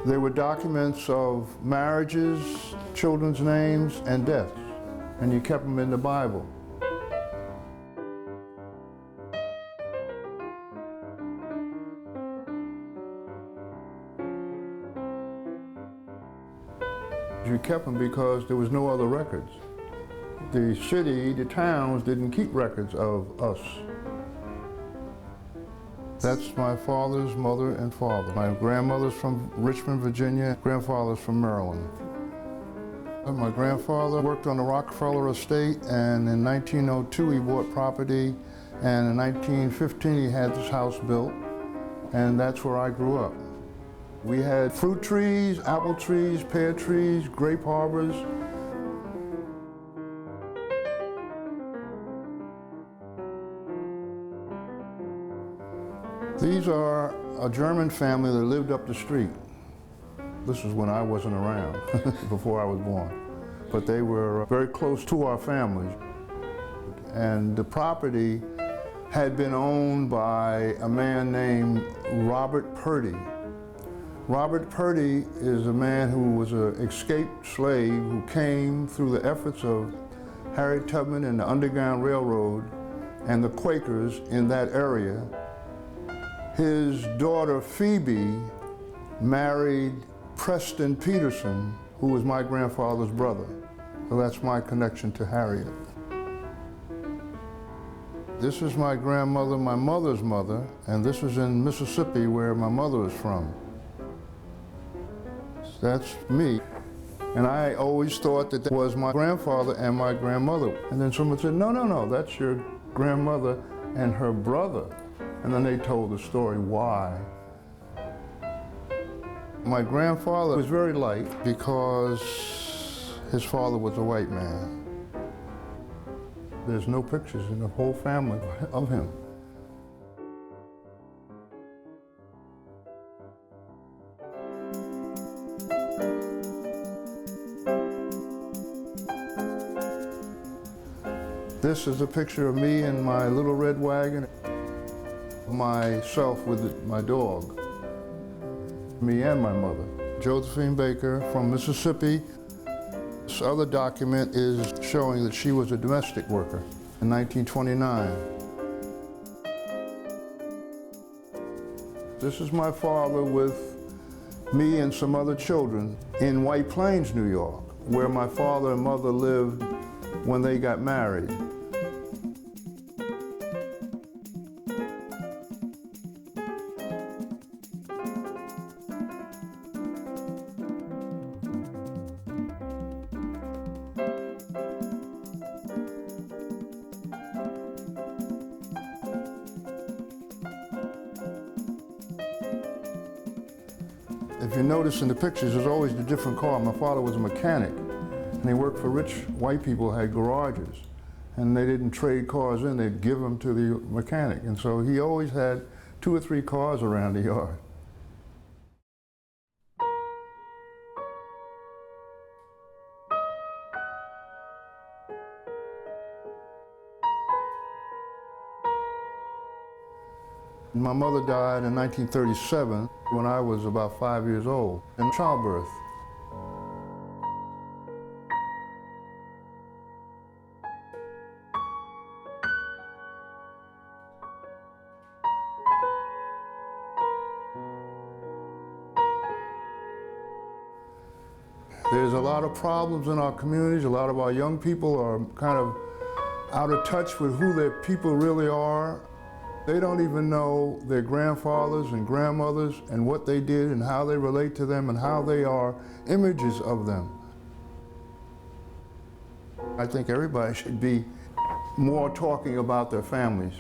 They were documents of marriages, children's names, and deaths, and you kept them in the Bible. You kept them because there was no other records. The city, the towns didn't keep records of us. That's my father's mother and father. My grandmother's from Richmond, Virginia. Grandfather's from Maryland. My grandfather worked on the Rockefeller estate, and in 1902 he bought property, and in 1915 he had this house built, and that's where I grew up. We had fruit trees, apple trees, pear trees, grape harbors. These are a German family that lived up the street. This is when I wasn't around, before I was born. But they were very close to our family. And the property had been owned by a man named Robert Purdy. Robert Purdy is a man who was an escaped slave who came through the efforts of Harriet Tubman and the Underground Railroad and the Quakers in that area. His daughter Phoebe married Preston Peterson, who was my grandfather's brother. So that's my connection to Harriet. This is my grandmother, my mother's mother, and this is in Mississippi where my mother is from. That's me. And I always thought that was my grandfather and my grandmother. And then someone said, no, no, no, that's your grandmother and her brother. And then they told the story why. My grandfather was very light because his father was a white man. There's no pictures in the whole family of him. This is a picture of me in my little red wagon, myself with my dog, me and my mother. Josephine Baker from Mississippi. This other document is showing that she was a domestic worker in 1929. This is my father with me and some other children in White Plains, New York, where my father and mother lived when they got married. If you notice in the pictures, there's always a different car. My father was a mechanic, and he worked for rich white people who had garages, and they didn't trade cars in, they'd give them to the mechanic. And so he always had 2 or 3 cars around the yard. My mother died in 1937 when I was about 5 years old in childbirth. There's a lot of problems in our communities. A lot of our young people are kind of out of touch with who their people really are. They don't even know their grandfathers and grandmothers and what they did and how they relate to them and how they are images of them. I think everybody should be more talking about their families.